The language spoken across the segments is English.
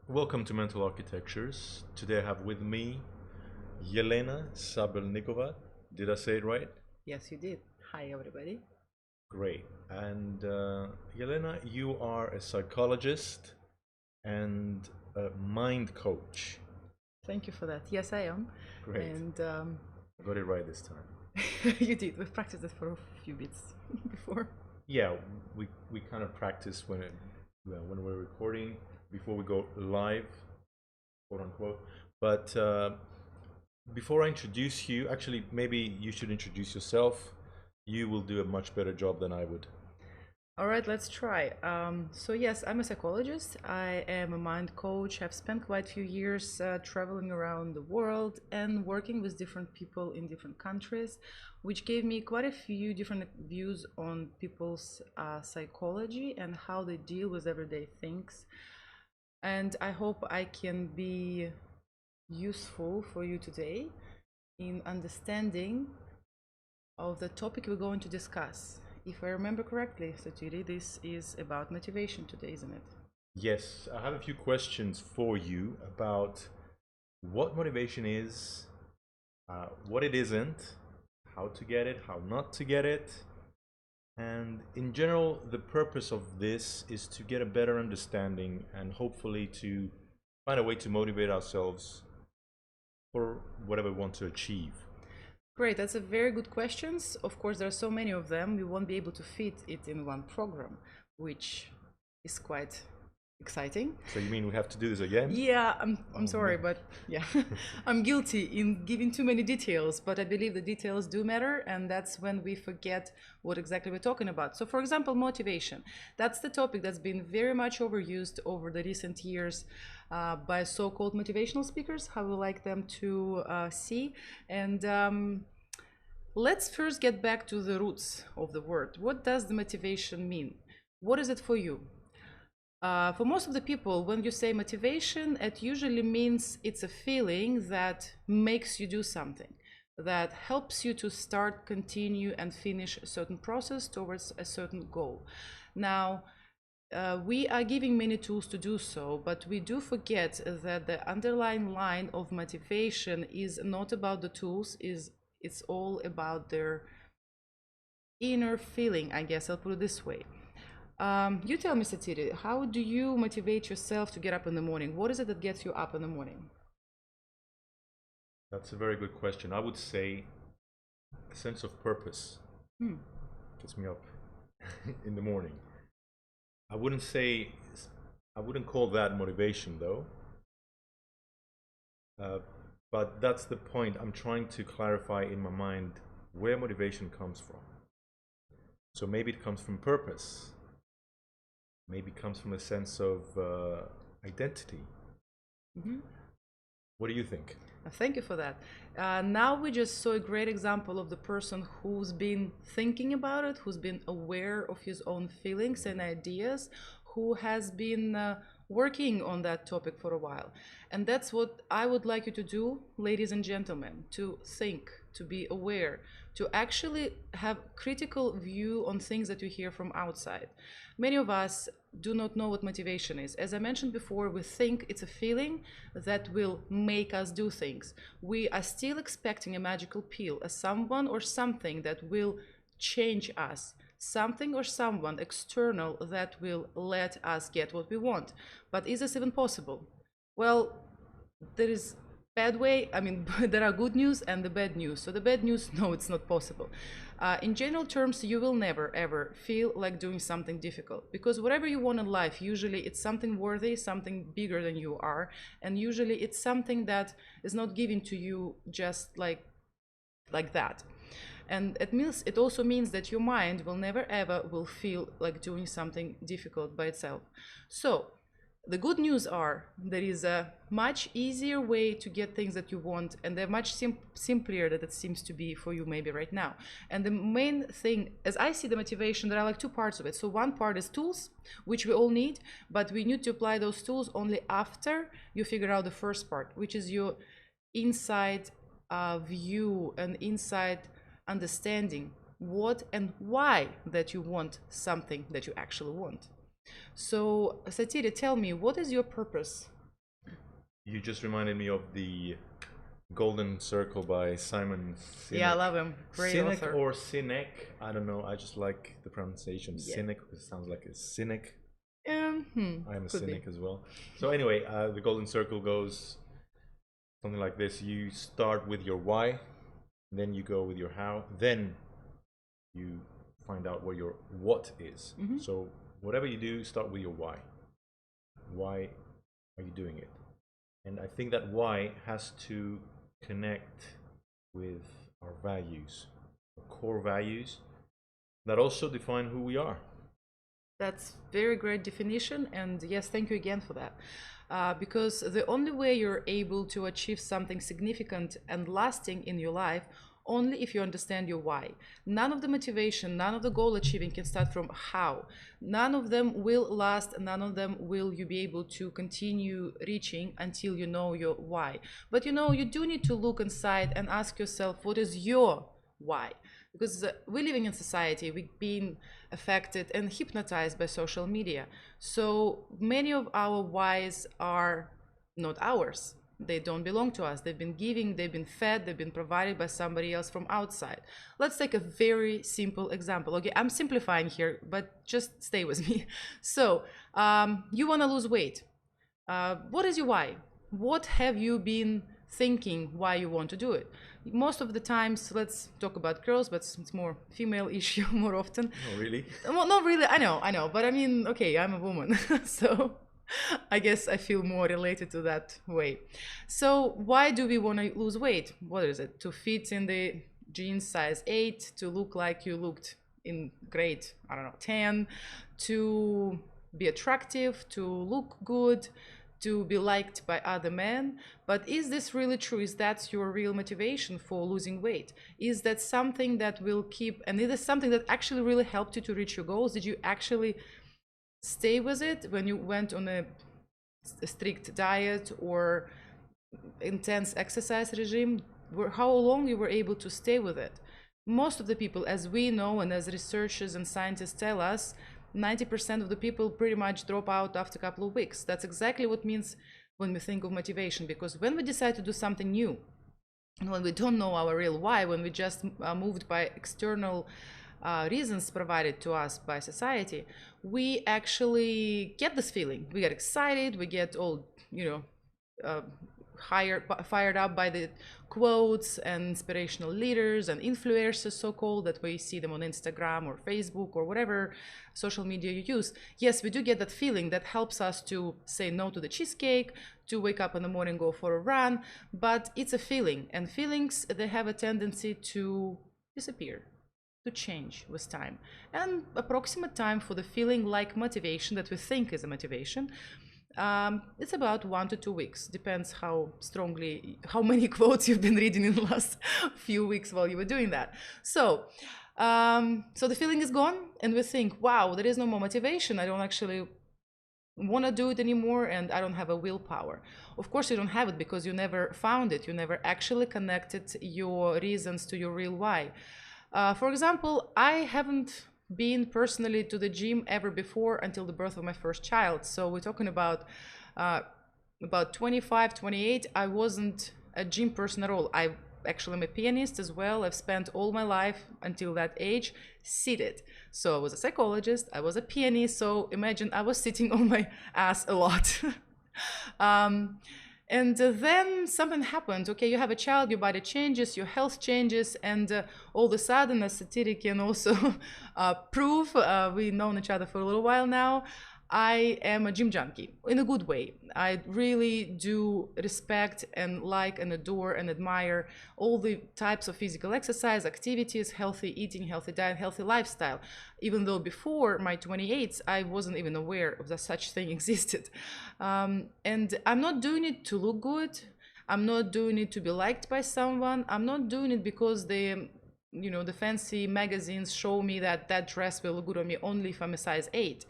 Welcome to Mental Architectures. Today I have with me Elena Sabelnikova. Did I say it right? Yes, you did. Hi, everybody. Great. And Elena, you are a psychologist and a mind coach. Thank you for that. Yes, I am. Great. And I got it right this time. you did. We've practiced it for a few bits before. Yeah, we kind of practice when we're recording before we go live, quote unquote. But before I introduce you, actually, maybe you should introduce yourself. You will do a much better job than I would. All right, let's try. So yes, I'm a psychologist. I am a mind coach. I've spent quite a few years traveling around the world and working with different people in different countries, which gave me quite a few different views on people's psychology and how they deal with everyday things. And I hope I can be useful for you today in understanding of the topic we're going to discuss. If I remember correctly, Satiri, this is about motivation today, isn't it? Yes, I have a few questions for you about what motivation is, what it isn't, how to get it, how not to get it, and in general, the purpose of this is to get a better understanding and hopefully to find a way to motivate ourselves for whatever we want to achieve. Great, that's a very good questions. Of course, there are so many of them, we won't be able to fit it in one program, which is quite exciting. So you mean we have to do this again? Yeah, I'm Oh, sorry, no. but yeah, I'm guilty in giving too many details, but I believe the details do matter, and that's when we forget what exactly we're talking about. So, for example, motivation. That's the topic that's been very much overused over the recent years by so-called motivational speakers, how we like them to see. And let's first get back to the roots of the word. What does the motivation mean? What is it for you? For most of the people, when you say motivation, it usually means it's a feeling that makes you do something, that helps you to start, continue, and finish a certain process towards a certain goal. Now, we are giving many tools to do so, but we do forget that the underlying line of motivation is not about the tools, it's all about their inner feeling, I guess I'll put it this way. You tell me, Satiri, how do you motivate yourself to get up in the morning? What is it that gets you up in the morning? That's a very good question. I would say a sense of purpose Hmm. gets me up in the morning. I wouldn't say, I wouldn't call that motivation though. Uh, but that's the point. I'm trying to clarify in my mind where motivation comes from. So maybe it comes from purpose. Maybe it comes from a sense of identity. Mhm. What do you think? Thank you for that. Now we just saw a great example of the person who's been thinking about it, who's been aware of his own feelings and ideas, who has been working on that topic for a while. And that's what I would like you to do, ladies and gentlemen, to think, to be aware, to actually have critical view on things that you hear from outside. Many of us do not know what motivation is. As I mentioned before, we think it's a feeling that will make us do things. We are still expecting a magical pill, a someone or something that will change us, something or someone external that will let us get what we want. But is this even possible? Well, there is bad way, I mean, there are good news and the bad news. So the bad news, no, it's not possible. In general terms, you will never ever feel like doing something difficult, because whatever you want in life, usually it's something worthy, something bigger than you are, and usually it's something that is not given to you just like that. And it also means that your mind will never ever will feel like doing something difficult by itself. So the good news are there is a much easier way to get things that you want, and they're much simpler than it seems to be for you maybe right now. And the main thing, as I see the motivation, there are like two parts of it. So one part is tools, which we all need, but we need to apply those tools only after you figure out the first part, which is your inside view and inside understanding what and why that you want something that you actually want. So, Satiri, tell me, what is your purpose You just reminded me of the Golden Circle by Simon Sinek. Yeah, I love him. Great Sinek author. or Sinek, I don't know. I just like the pronunciation Yeah. Sinek because it sounds like a cynic. I'm a Could be. cynic as well. So anyway, the Golden Circle goes something like this: you start with your why, then you go with your how, then you find out what your what is. So whatever you do, start with your why. Why are you doing it? And I think that why has to connect with our values, our core values that also define who we are. That's very great definition, and yes, thank you again for that. Because the only way you're able to achieve something significant and lasting in your life, only if you understand your why. None of the motivation, none of the goal achieving can start from how. None of them will last, none of them will you be able to continue reaching until you know your why. But you know, you do need to look inside and ask yourself, what is your why? Because we're living in society, we've been affected and hypnotized by social media. So many of our whys are not ours. They don't belong to us. They've been giving, they've been fed, they've been provided by somebody else from outside. Let's take a very simple example. Okay, I'm simplifying here, but just stay with me. So you want to lose weight. What is your why? What have you been thinking why you want to do it? Most of the times, let's talk about girls, but it's more female issue more often. Oh, really? Well, not really. I know, but I mean, okay, I'm a woman, so I guess I feel more related to that way. So why do we want to lose weight? What is it? To fit in the jeans size 8, to look like you looked in grade, I don't know, 10, to be attractive, to look good, to be liked by other men. But is this really true? Is that your real motivation for losing weight? Is that something that will keep, and is it something that actually really helped you to reach your goals? Did you actually stay with it when you went on a strict diet or intense exercise regime? How long you were able to stay with it? Most of the people, as we know and as researchers and scientists tell us, 90% of the people pretty much drop out after a couple of weeks. That's exactly what it means when we think of motivation, because when we decide to do something new, and when we don't know our real why, when we just are moved by external reasons provided to us by society, we actually get this feeling. We get excited, we get all, fired up by the quotes and inspirational leaders and influencers, so-called, that we see them on Instagram or Facebook or whatever social media you use. Yes, we do get that feeling that helps us to say no to the cheesecake, to wake up in the morning, go for a run, but it's a feeling, and feelings, they have a tendency to disappear, to change with time. And approximate time for the feeling like motivation that we think is a motivation, it's about 1 to 2 weeks. Depends how many quotes you've been reading in the last few weeks while you were doing that. So the feeling is gone, and we think, wow, there is no more motivation. I don't actually want to do it anymore, and I don't have a willpower. Of course, you don't have it because you never found it. You never actually connected your reasons to your real why. For example, I haven't been personally to the gym ever before until the birth of my first child. So we're talking about 25, 28. I wasn't a gym person at all. I actually am a pianist as well. I've spent all my life until that age seated. So I was a psychologist, I was a pianist. So imagine I was sitting on my ass a lot. And then something happened. Okay, you have a child, your body changes, your health changes, and all of a sudden, as Satiri can also prove, we've known each other for a little while now, I am a gym junkie in a good way. I really do respect and like and adore and admire all the types of physical exercise, activities, healthy eating, healthy diet, healthy lifestyle. Even though before my 28s, I wasn't even aware of that such thing existed. And I'm not doing it to look good. I'm not doing it to be liked by someone. I'm not doing it because the fancy magazines show me that that dress will look good on me only if I'm a size 8.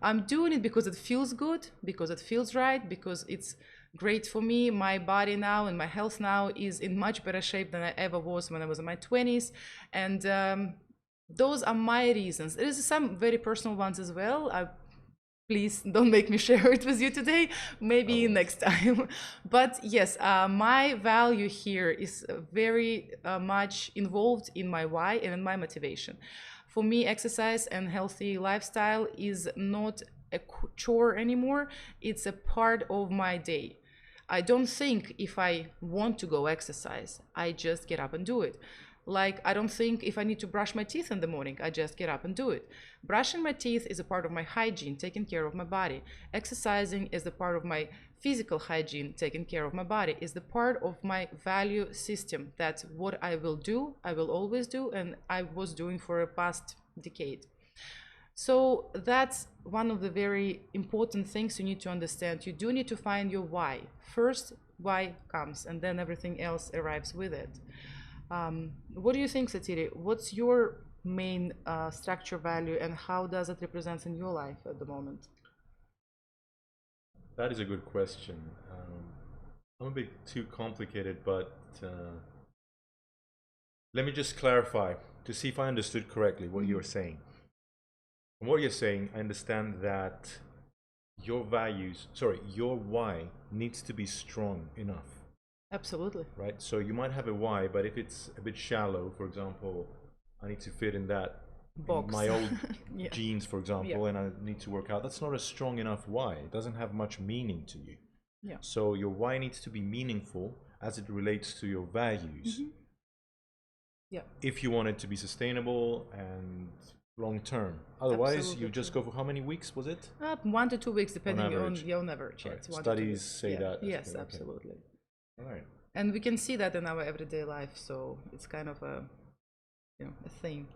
I'm doing it because it feels good, because it feels right, because it's great for me. My body now and my health now is in much better shape than I ever was when I was in my 20s. And those are my reasons. There is some very personal ones as well. Please don't make me share it with you today, maybe next time. But yes, my value here is very much involved in my why and in my motivation. For me, exercise and healthy lifestyle is not a chore anymore, it's a part of my day. I don't think if I want to go exercise, I just get up and do it. Like, I don't think if I need to brush my teeth in the morning, I just get up and do it. Brushing my teeth is a part of my hygiene, taking care of my body. Exercising is a part of my physical hygiene, taking care of my body, is the part of my value system. That's what I will do, I will always do, and I was doing for a past decade. So that's one of the very important things you need to understand. You do need to find your why. First, why comes, and then everything else arrives with it. What do you think, Satiri? What's your main structure value, and how does it represent in your life at the moment? That is a good question. I'm a bit too complicated, but let me just clarify to see if I understood correctly what you're saying. From what you're saying, I understand that your values, sorry, your why needs to be strong enough. Absolutely. Right? So you might have a why, but if it's a bit shallow, for example, I need to fit in that box. My old yeah. jeans, for example, and I need to work out. That's not a strong enough why. It doesn't have much meaning to you. Yeah. So your why needs to be meaningful as it relates to your values. Yeah. If you want it to be sustainable and long term. Otherwise, Absolutely you just true. go for how many weeks was it? 1 to 2 weeks, depending on average. average. Right. Yes, 1 to 2 Studies weeks. say Yeah. that. Yes, Okay. absolutely. All right. And we can see that in our everyday life, so it's kind of a, a thing.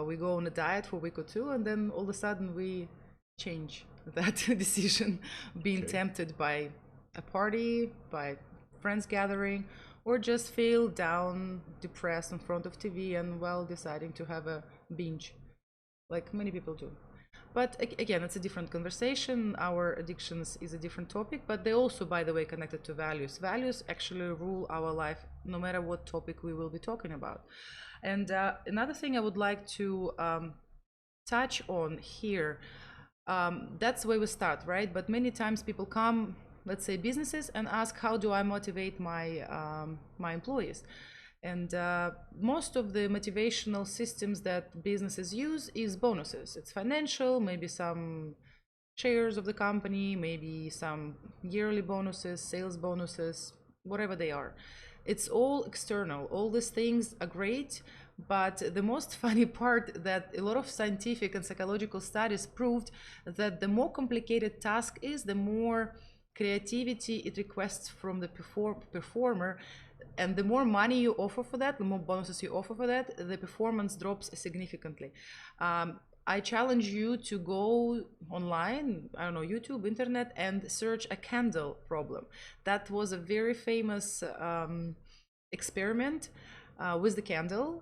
We go on a diet for a week or two, and then all of a sudden we change that decision, being tempted by a party, by friends gathering, or just feel down, depressed in front of TV, and deciding to have a binge, like many people do. But again, it's a different conversation. Our addictions is a different topic, but they also, by the way, connected to values. Values actually rule our life, no matter what topic we will be talking about. And another thing I would like to touch on here, that's where we start, right? But many times people come, let's say businesses, and ask, how do I motivate my employees? And most of the motivational systems that businesses use is bonuses. It's financial, maybe some shares of the company, maybe some yearly bonuses, sales bonuses, whatever they are. It's all external. All these things are great, but the most funny part that a lot of scientific and psychological studies proved that the more complicated task is, the more creativity it requests from the performer, and the more money you offer for that, the more bonuses you offer for that, the performance drops significantly. I challenge you to go online, I don't know, YouTube, internet, and search a candle problem. That was a very famous experiment with the candle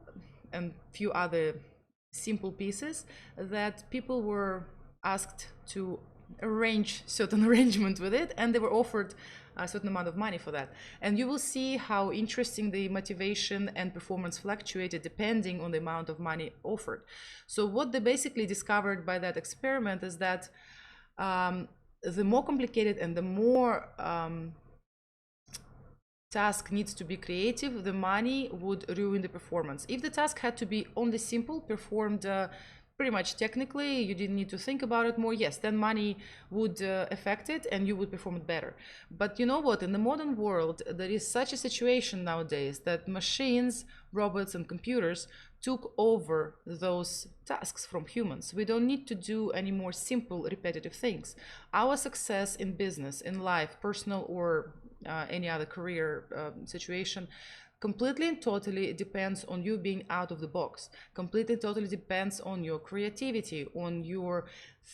and few other simple pieces that people were asked to arrange certain arrangement with it, and they were offered a certain amount of money for that. And you will see how interesting the motivation and performance fluctuated depending on the amount of money offered. So what they basically discovered by that experiment is that the more complicated and the more task needs to be creative, the money would ruin the performance. If the task had to be only simple, performed pretty much technically, you didn't need to think about it more, yes, then money would affect it and you would perform it better. But you know what, in the modern world, there is such a situation nowadays that machines, robots, and computers took over those tasks from humans. We don't need to do any more simple, repetitive things. Our success in business, in life, personal or any other career situation, completely and totally depends on you being out of the box. Completely and totally depends on your creativity, on your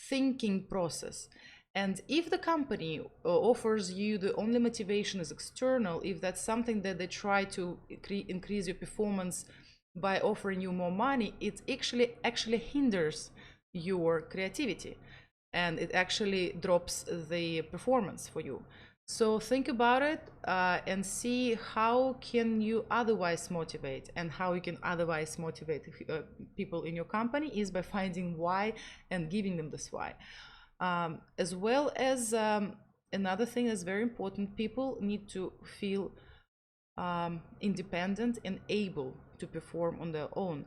thinking process. And if the company offers you the only motivation is external, if that's something that they try to increase your performance by offering you more money, it actually hinders your creativity, and it actually drops the performance for you. So think about it and see how can you otherwise motivate, and how you can otherwise motivate people in your company is by finding why and giving them this why. As well as another thing that's very important, people need to feel independent and able to perform on their own.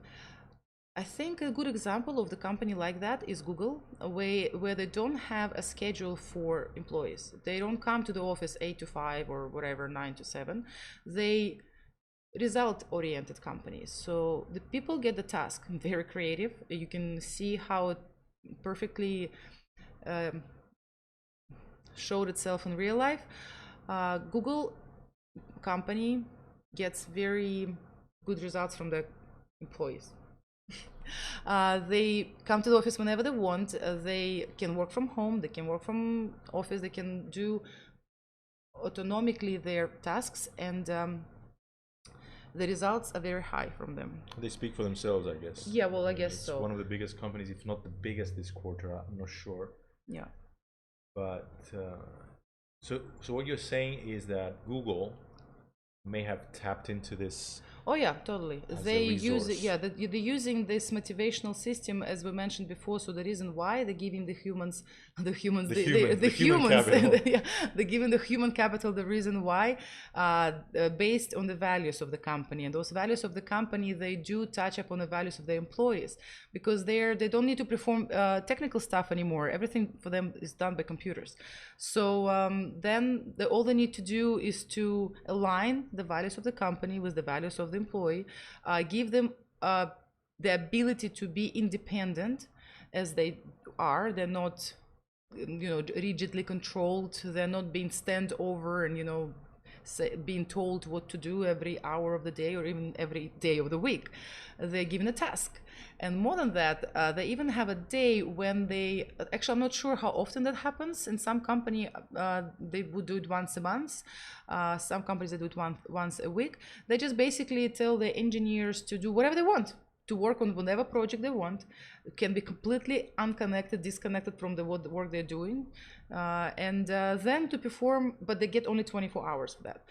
I think a good example of the company like that is Google, where they don't have a schedule for employees. They don't come to the office 8 to 5 or whatever, 9 to 7. They result-oriented companies. So the people get the task, very creative. You can see how it perfectly showed itself in real life. Google company gets very good results from the employees. They come to the office whenever they want. They can work from home, they can work from office, they can do autonomically their tasks, and the results are very high from them. They speak for themselves, I guess. Yeah, well, I guess it's so. one of the biggest companies, if not the biggest this quarter. I'm not sure. Yeah. But so what you're saying is that Google may have tapped into this. Oh yeah, totally. As They a use it. resource. Yeah, they're using this motivational system, as we mentioned before. So the reason why they're giving the humans, The human capital. yeah, they're giving the human capital the reason why, based on the values of the company, and those values of the company, they do touch upon the values of their employees, because they don't need to perform technical stuff anymore. Everything for them is done by computers. So then all they need to do is to align the values of the company with the values of the employee, give them the ability to be independent as they are. They're not, rigidly controlled. They're not being stand over and, being told what to do every hour of the day or even every day of the week. They're given a task. And more than that, they even have a day when they, actually, I'm not sure how often that happens. In some company, they would do it once a month. Some companies, they do it once a week. They just basically tell the engineers to do whatever they want, to work on whatever project they want. It can be completely unconnected, disconnected from the work they're doing. And then to perform, but they get only 24 hours for that.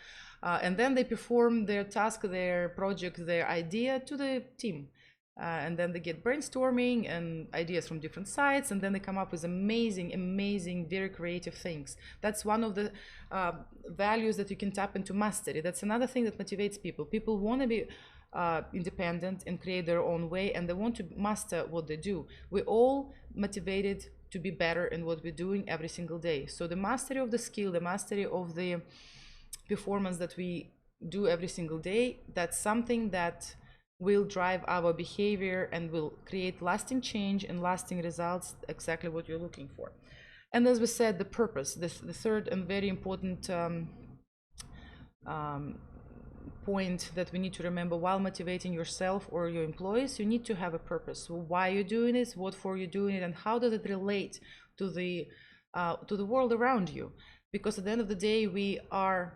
And then they perform their task, their project, their idea to the team. And then they get brainstorming and ideas from different sites, and then they come up with amazing, very creative things. That's one of the values that you can tap into mastery. That's another thing that motivates people. People want to be independent and create their own way, and they want to master what they do. We're all motivated to be better in what we're doing every single day. So the mastery of the skill, the mastery of the performance that we do every single day, that's something that will drive our behavior and will create lasting change and lasting results, exactly what you're looking for. And as we said, the purpose, the third and very important point that we need to remember while motivating yourself or your employees, you need to have a purpose. So why you're doing it, what for you're doing it, and how does it relate to the world around you? Because at the end of the day, we are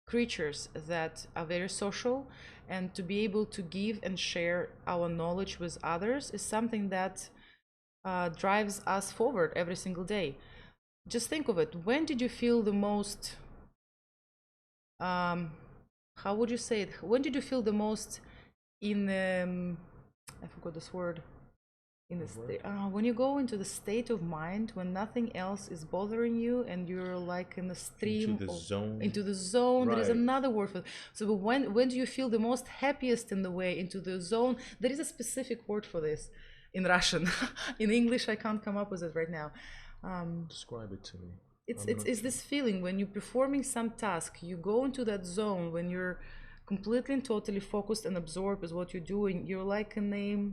creatures that are very social, and to be able to give and share our knowledge with others is something that drives us forward every single day. Just think of it. When did you feel the most, how would you say it? When did you feel the most in, I forgot this word, in the state, when you go into the state of mind when nothing else is bothering you and you're like in the stream, Into the zone. Into the zone. There is Right. another word for it. So when do you feel the most happiest in the way into the zone? There is a specific word for this in Russian. In English I can't come up with it right now. Describe it to me. It's this feeling when you're performing some task, you go into that zone when you're completely and totally focused and absorbed with what you're doing. You're like in a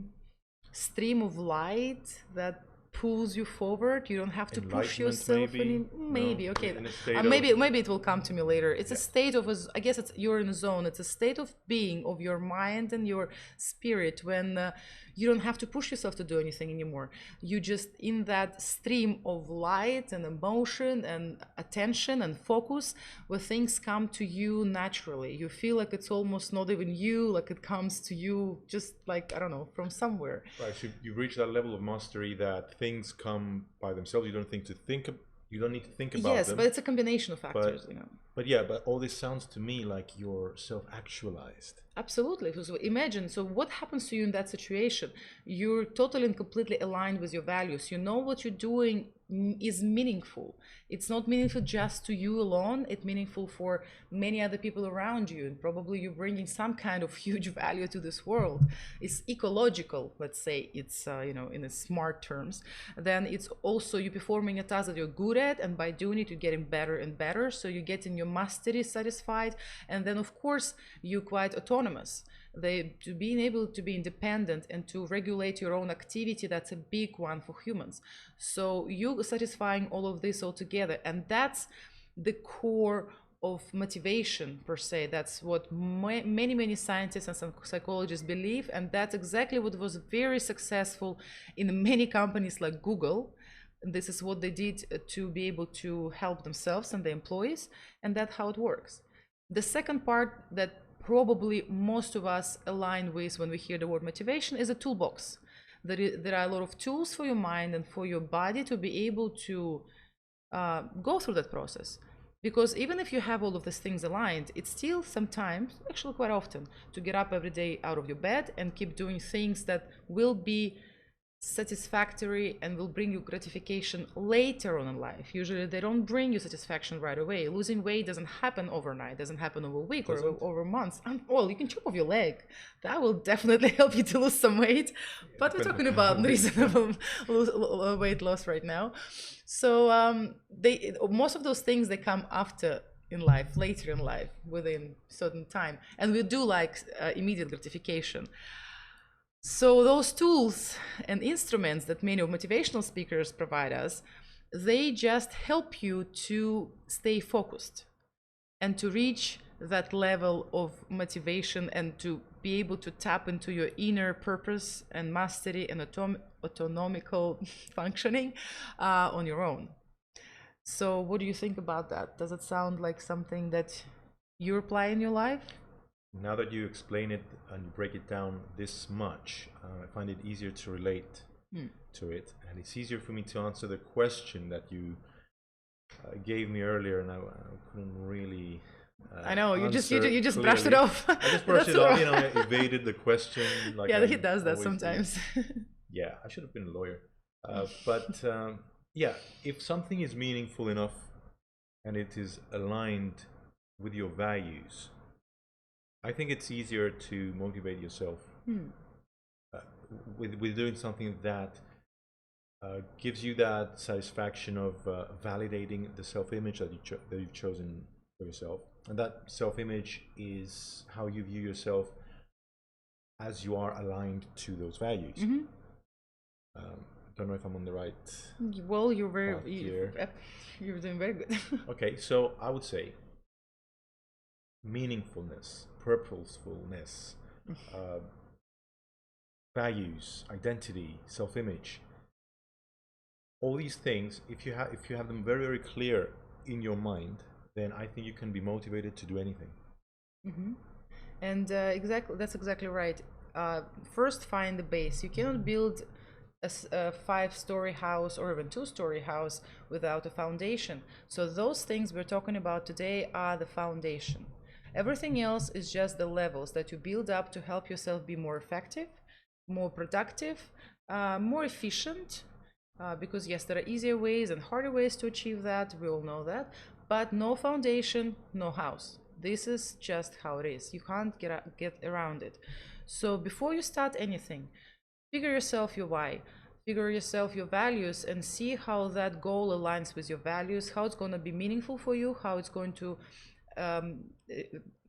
stream of light that pulls you forward. You don't have to push yourself maybe No, okay, in a state maybe it will come to me later. It's a state of, I guess it's, you're in a zone. It's a state of being of your mind and your spirit when you don't have to push yourself to do anything anymore. You just in that stream of light and emotion and attention and focus, where things come to you naturally. You feel like it's almost not even you, like it comes to you just like, I don't know, from somewhere. Right, so you reach that level of mastery that things come by themselves. You don't need to think about them. Yes, but it's a combination of factors, But yeah, but all this sounds to me like you're self-actualized. Absolutely. So imagine, so what happens to you in that situation? You're totally and completely aligned with your values. You know what you're doing is meaningful. It's not meaningful just to you alone, it's meaningful for many other people around you, and probably you're bringing some kind of huge value to this world. It's ecological, let's say, it's in a smart terms. Then it's also you performing a task that you're good at, and by doing it you're getting better and better, so you're getting your mastery satisfied. And then of course you're quite autonomous. To being able to be independent and to regulate your own activity, that's a big one for humans. So you satisfying all of this all together, and that's the core of motivation per se. That's what many scientists and some psychologists believe, and that's exactly what was very successful in many companies like Google. This is what they did to be able to help themselves and their employees, and that's how it works. The second part that probably most of us align with when we hear the word motivation is a toolbox. There are a lot of tools for your mind and for your body to be able to go through that process. Because even if you have all of these things aligned, it's still sometimes, actually quite often, to get up every day out of your bed and keep doing things that will be satisfactory and will bring you gratification later on in life. Usually they don't bring you satisfaction right away. Losing weight doesn't happen overnight, doesn't happen over a week or over months. And well, you can chop off your leg. That will definitely help you to lose some weight. But we're talking about reasonable weight loss right now. So most of those things, they come after in life, later in life, within certain time. And we do like immediate gratification. So those tools and instruments that many of motivational speakers provide us, they just help you to stay focused and to reach that level of motivation and to be able to tap into your inner purpose and mastery and autonomical functioning on your own. So what do you think about that? Does it sound like something that you apply in your life? Now that you explain it and break it down this much, I find it easier to relate to it, and it's easier for me to answer the question that you gave me earlier, and I couldn't really. I know you just brushed it off. I just brushed it off. I evaded the question. Like yeah, he does that sometimes. Yeah, I should have been a lawyer, but yeah, if something is meaningful enough and it is aligned with your values, I think it's easier to motivate yourself with doing something that gives you that satisfaction of validating the self-image that you've chosen for yourself. And that self-image is how you view yourself as you are aligned to those values. Don't know if I'm on the right. Well, you're you're doing very good. Okay, so I would say meaningfulness, purposefulness, values, identity, self-image. All these things, if you have them very clear in your mind, then I think you can be motivated to do anything. And that's exactly right. First, find the base. You cannot build a 5-story house or even 2-story house without a foundation. So those things we're talking about today are the foundation. Everything else is just the levels that you build up to help yourself be more effective, more productive, more efficient, because yes, there are easier ways and harder ways to achieve that, we all know that, but no foundation, no house. This is just how it is. You can't get around it. So before you start anything, figure yourself your why, figure yourself your values, and see how that goal aligns with your values, how it's going to be meaningful for you, how it's going to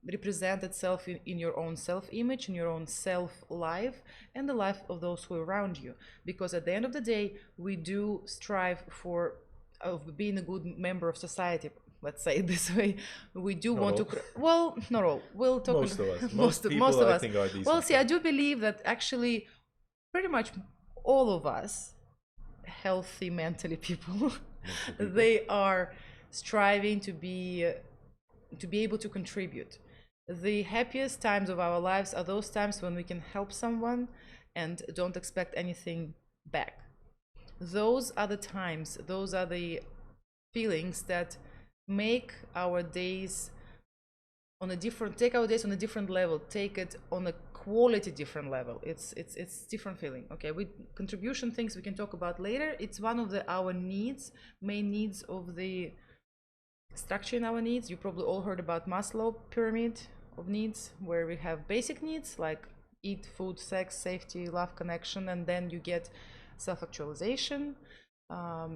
represent itself in your own self-image, in your own self-life, and the life of those who are around you. Because at the end of the day, we do strive for being a good member of society. Let's say it this way. We do want to. Well, not all. We'll talk. Most of us. Most of us. Think are decent. Well, see, I do believe that actually, pretty much all of us, healthy mentally people, they are striving to be able to contribute. The happiest times of our lives are those times when we can help someone and don't expect anything back. Those are the times, those are the feelings that make our days on a different, take our days on a different level, take it on a quality different level. It's different feeling. Okay, with contribution things we can talk about later. It's one of our needs, main needs of the structure in our needs. You probably all heard about Maslow pyramid of needs, where we have basic needs like eat, food, sex, safety, love, connection, and then you get self-actualization.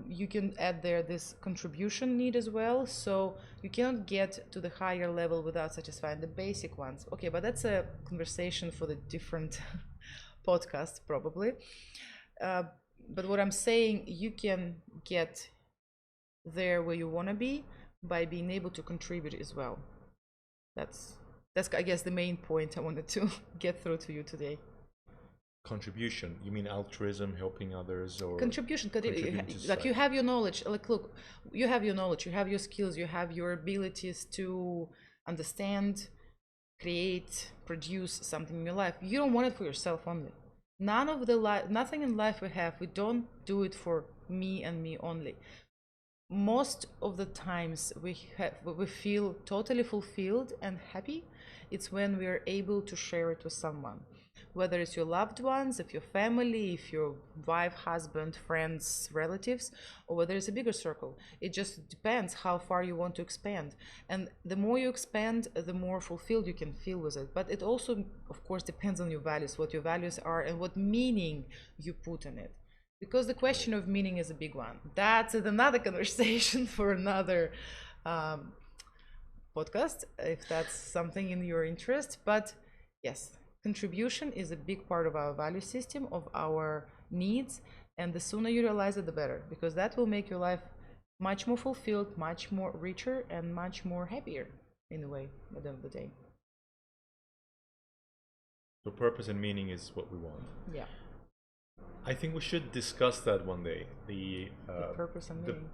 You can add there this contribution need as well. So you cannot get to the higher level without satisfying the basic ones. Okay, but that's a conversation for the different podcasts probably. But what I'm saying, you can get there where you want to be by being able to contribute as well. That's I guess the main point I wanted to get through to you today. Contribution, you mean altruism, helping others, or contribution contributing to like society? you have your knowledge, like look, you have your knowledge, you have your skills, you have your abilities to understand, create, produce something in your life. You don't want it for yourself only. Nothing in life we don't do it for me and me only. Most of the times we feel totally fulfilled and happy, it's when we are able to share it with someone, whether it's your loved ones, if your family, if your wife, husband, friends, relatives, or whether it's a bigger circle. It just depends how far you want to expand. And the more you expand, the more fulfilled you can feel with it. But it also, of course, depends on your values, what your values are and what meaning you put in it. Because the question of meaning is a big one. That's another conversation for another podcast, if that's something in your interest. But yes, contribution is a big part of our value system, of our needs, and the sooner you realize it, the better, because that will make your life much more fulfilled, much more richer, and much more happier in a way at the end of the day. So purpose and meaning is what we want. Yeah. I think we should discuss that one day. The purpose and meaning.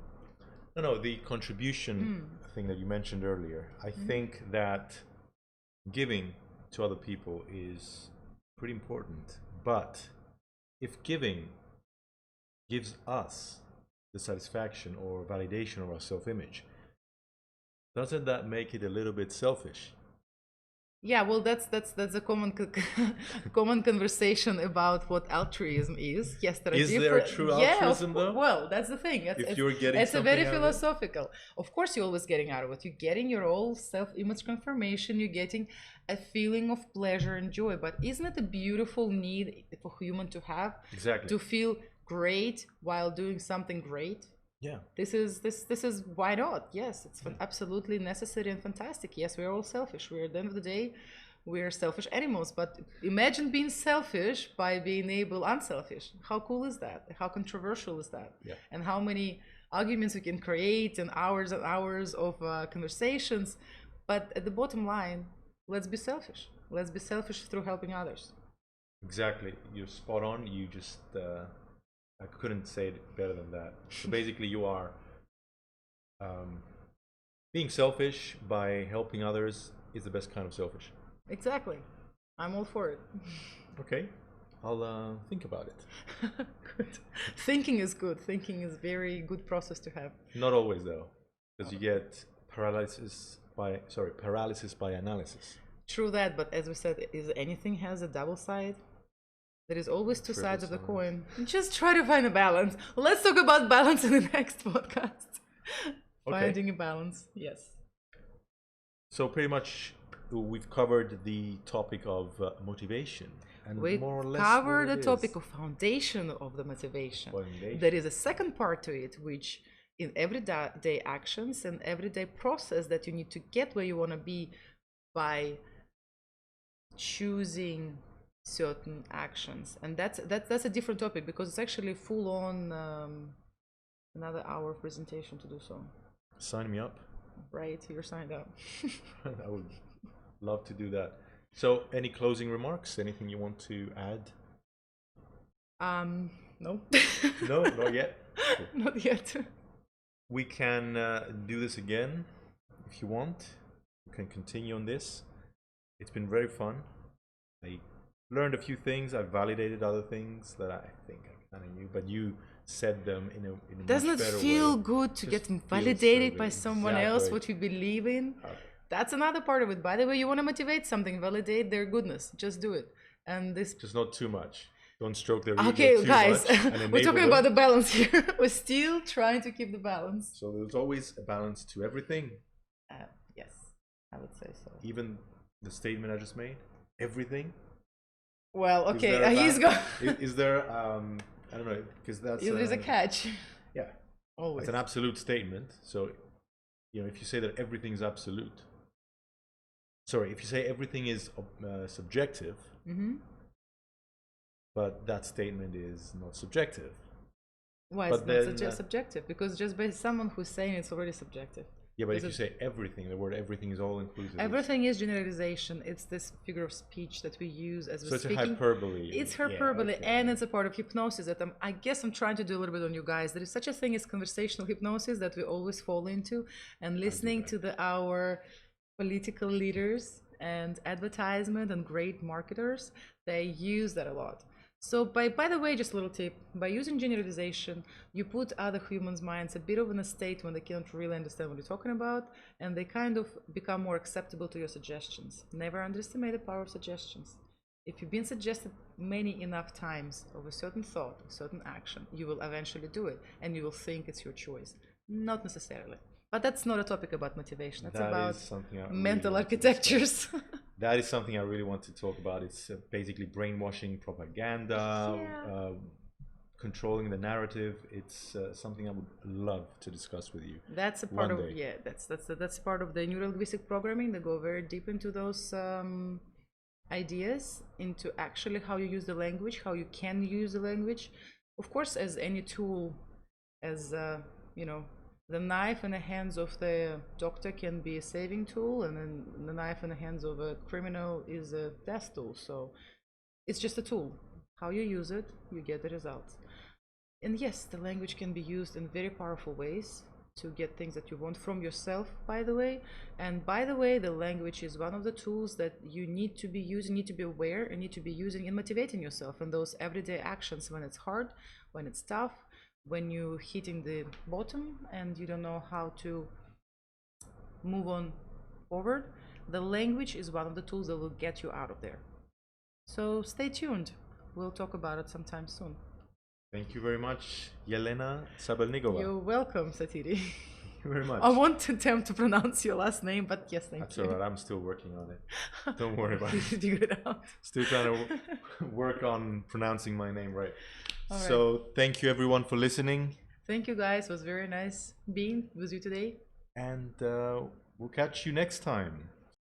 The contribution thing that you mentioned earlier. I think that giving to other people is pretty important. But if giving gives us the satisfaction or validation of our self-image, doesn't that make it a little bit selfish? Yeah, well, that's a common conversation about what altruism is. Yes, there are Is there a true altruism though? Well, that's the thing. If you're getting it's a very something out of it? philosophical. Of course, you're always getting out of it. You're getting your own self-image confirmation. You're getting a feeling of pleasure and joy. But isn't it a beautiful need for human to have? Exactly. To feel great while doing something great. Yeah. This is why not? Yes, it's absolutely necessary and fantastic. Yes, we're all selfish. We're at the end of the day, we're selfish animals. But imagine being selfish by being unselfish. How cool is that? How controversial is that? Yeah. And how many arguments we can create and hours of conversations. But at the bottom line, let's be selfish. Let's be selfish through helping others. Exactly. You're spot on. You just I couldn't say it better than that. So basically, you are being selfish by helping others is the best kind of selfish. Exactly. I'm all for it. Okay. I'll think about it. Good. Thinking is good. Thinking is very good process to have. Not always though, because you get paralysis by analysis. True that, but as we said, anything has a double side. There is always two sides of the coin. Just try to find a balance. Let's talk about balance in the next podcast. Okay. Finding a balance, yes. So pretty much we've covered the topic of motivation. And We more or less covered what the it topic is. of foundation of the motivation. Foundation. There is a second part to it, which in everyday actions and everyday process that you need to get where you want to be by choosing certain actions. And that's a different topic, because it's actually full on another hour of presentation to do so. Sign me up. Right, you're signed up. I would love to do that. So any closing remarks? Anything you want to add? No. No, not yet. Cool. Not yet. We can do this again if you want. We can continue on this. It's been very fun. I learned a few things. I validated other things that I think I kind of knew, but you said them in a Doesn't much it better feel way. good to Just get feels validated so by good. someone else Exactly. what you believe in? Okay. That's another part of it. By the way, you want to motivate something, validate their goodness. Just do it. And this Just not too much. Don't stroke their ego okay, too guys, much and we're enable talking them. about the balance here. We're still trying to keep the balance. So there's always a balance to everything. Yes, I would say so. Even the statement I just made, everything. Well, Is there okay, a he's going. is there I don't know, because that's There's a catch. yeah, Always. it's an absolute statement. So if you say that everything's absolute, sorry, if you say everything is subjective, but that statement is not subjective. Why But it's then, not subjective? Because just by someone who's saying it's already subjective. Yeah, but if Is you it- say everything, the word everything is all inclusive. Everything is generalization. It's this figure of speech that we use as So we're it's a speaking. hyperbole. It's Yeah, hyperbole, okay. and it's a part of hypnosis that I guess I'm trying to do a little bit on you guys. There is such a thing as conversational hypnosis that we always fall into, and listening to our political leaders and advertisement and great marketers, they use that a lot. So by the way, just a little tip, by using generalization, you put other humans' minds a bit of in a state when they cannot really understand what you're talking about, and they kind of become more acceptable to your suggestions. Never underestimate the power of suggestions. If you've been suggested many enough times of a certain thought, a certain action, you will eventually do it, and you will think it's your choice. Not necessarily. But that's not a topic about motivation. It's about mental architectures. That is something I really want to talk about. It's basically brainwashing, propaganda, controlling the narrative. It's something I would love to discuss with you. That's a part of that's part of the neurolinguistic programming. They go very deep into those ideas, into actually how you use the language, how you can use the language. Of course, as any tool, as the knife in the hands of the doctor can be a saving tool, and then the knife in the hands of a criminal is a death tool. So it's just a tool. How you use it, you get the results. And yes, the language can be used in very powerful ways to get things that you want from yourself, by the way. And by the way, the language is one of the tools that you need to be using, need to be aware, and need to be using in motivating yourself in those everyday actions when it's hard, when it's tough, when you're hitting the bottom and you don't know how to move on forward. The language is one of the tools that will get you out of there. So stay tuned. We'll talk about it sometime soon. Thank you very much, Elena Sabelnikova. You're welcome, Satiri. Thank you very much. I won't attempt to pronounce your last name, but yes, thank That's you. all right. I'm still working on it. Don't worry about it. Figure it out. Still trying to work on pronouncing my name right. All right. So thank you everyone for listening. Thank you guys. It was very nice being with you today. And we'll catch you next time.